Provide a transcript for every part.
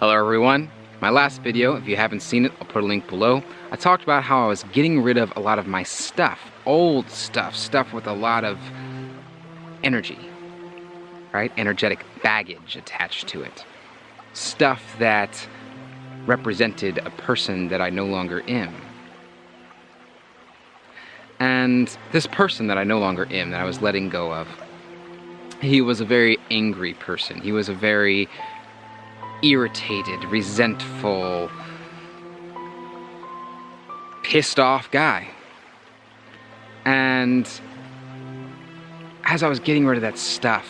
Hello everyone. My last video, if you haven't seen it, I'll put a link below. I talked about how I was getting rid of a lot of my stuff, old stuff with a lot of energy, right? Energetic baggage attached to it. Stuff that represented a person that I no longer am. And this person that I no longer am, that I was letting go of, he was a very angry person. He was a very irritated, resentful, pissed off guy. And as I was getting rid of that stuff,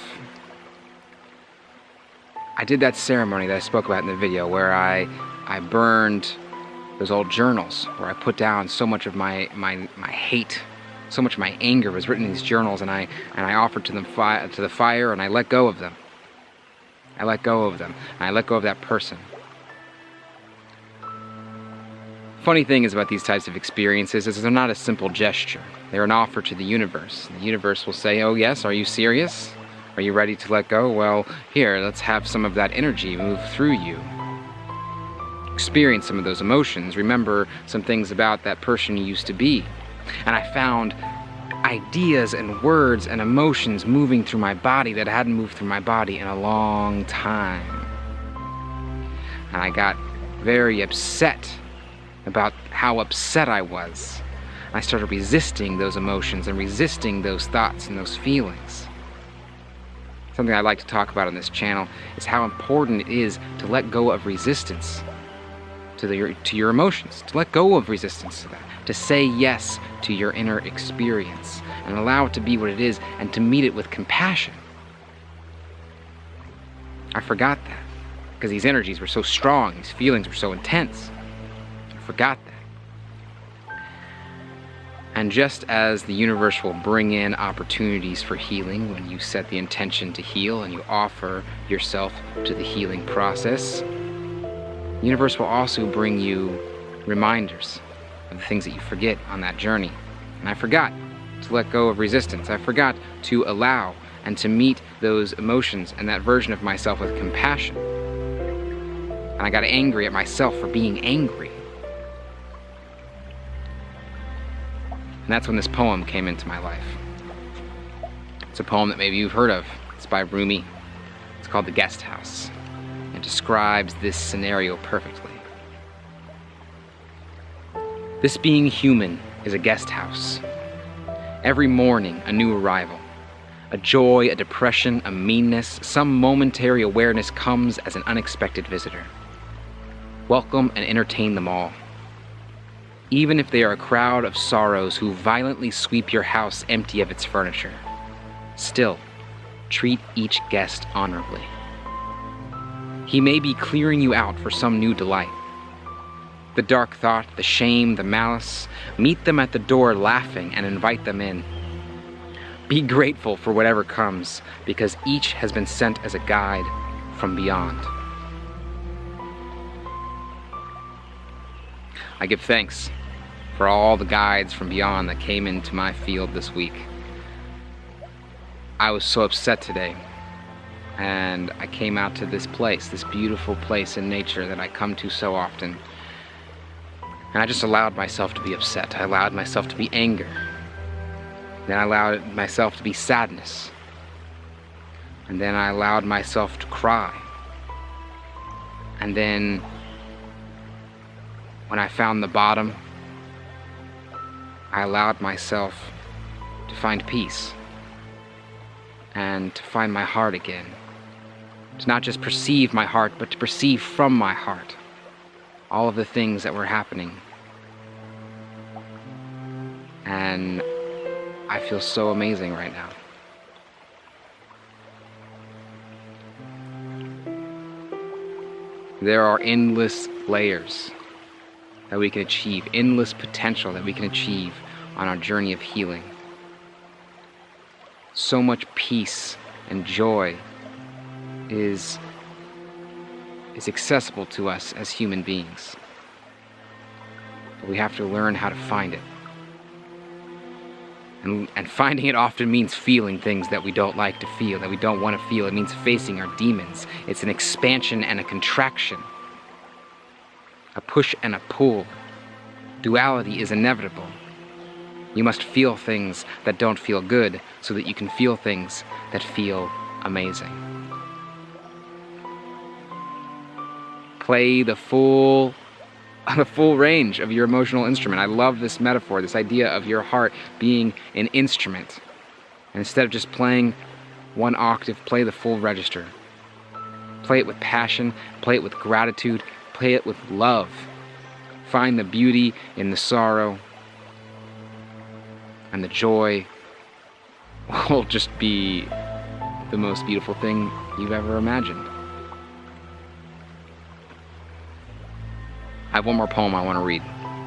I did that ceremony that I spoke about in the video where I burned those old journals, where I put down so much of my hate, so much of my anger was written in these journals, and I offered to them to the fire, and I let go of them. I let go of them, and I let go of that person. Funny thing is about these types of experiences is they're not a simple gesture. They're an offer to the universe. The universe will say, oh yes, are you serious? Are you ready to let go? Well, here, let's have some of that energy move through you. Experience some of those emotions. Remember some things about that person you used to be. And I found ideas and words and emotions moving through my body that hadn't moved through my body in a long time. And I got very upset about how upset I was. I started resisting those emotions and resisting those thoughts and those feelings. Something I'd like to talk about on this channel is how important it is to let go of resistance to your emotions, to let go of resistance to that, to say yes to your inner experience and allow it to be what it is and to meet it with compassion. I forgot that because these energies were so strong, these feelings were so intense. I forgot that. And just as the universe will bring in opportunities for healing when you set the intention to heal and you offer yourself to the healing process, the universe will also bring you reminders of the things that you forget on that journey. And I forgot to let go of resistance. I forgot to allow and to meet those emotions and that version of myself with compassion. And I got angry at myself for being angry. And that's when this poem came into my life. It's a poem that maybe you've heard of. It's by Rumi. It's called The Guest House. It describes this scenario perfectly. This being human is a guest house. Every morning, a new arrival. A joy, a depression, a meanness, some momentary awareness comes as an unexpected visitor. Welcome and entertain them all. Even if they are a crowd of sorrows who violently sweep your house empty of its furniture, still, treat each guest honorably. He may be clearing you out for some new delight. The dark thought, the shame, the malice, meet them at the door laughing and invite them in. Be grateful for whatever comes, because each has been sent as a guide from beyond. I give thanks for all the guides from beyond that came into my field this week. I was so upset today, and I came out to this place, this beautiful place in nature that I come to so often. And I just allowed myself to be upset. I allowed myself to be anger. Then I allowed myself to be sadness. And then I allowed myself to cry. And then when I found the bottom, I allowed myself to find peace and to find my heart again. To not just perceive my heart, but to perceive from my heart all of the things that were happening. And I feel so amazing right now. There are endless layers that we can achieve, endless potential that we can achieve on our journey of healing. So much peace and joy is accessible to us as human beings. But we have to learn how to find it. And finding it often means feeling things that we don't like to feel, that we don't want to feel. It means facing our demons. It's an expansion and a contraction a push and a pull. Duality is inevitable. You must feel things that don't feel good so that you can feel things that feel amazing. Play the full range of your emotional instrument. I love this metaphor, this idea of your heart being an instrument. And instead of just playing one octave, play the full register. Play it with passion, play it with gratitude, play it with love. Find the beauty in the sorrow, and the joy will just be the most beautiful thing you've ever imagined. I have one more poem I want to read.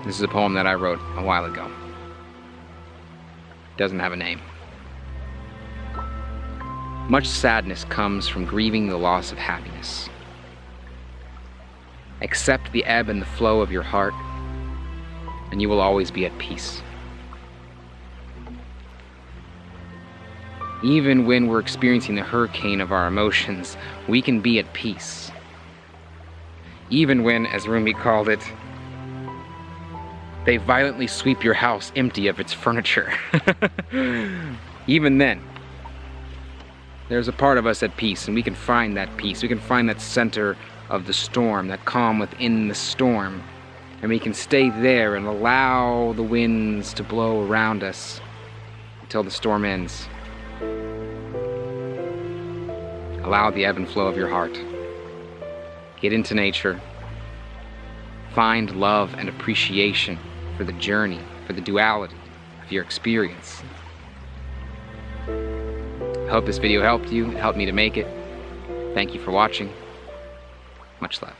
This is a poem that I wrote a while ago. It doesn't have a name. Much sadness comes from grieving the loss of happiness. Accept the ebb and the flow of your heart, and you will always be at peace. Even when we're experiencing the hurricane of our emotions, we can be at peace. Even when, as Rumi called it, they violently sweep your house empty of its furniture. Even then, there's a part of us at peace, and we can find that peace. We can find that center of the storm, that calm within the storm. And we can stay there and allow the winds to blow around us until the storm ends. Allow the ebb and flow of your heart. Get into nature. Find love and appreciation for the journey, for the duality of your experience. I hope this video helped you. It helped me to make it. Thank you for watching. Much love.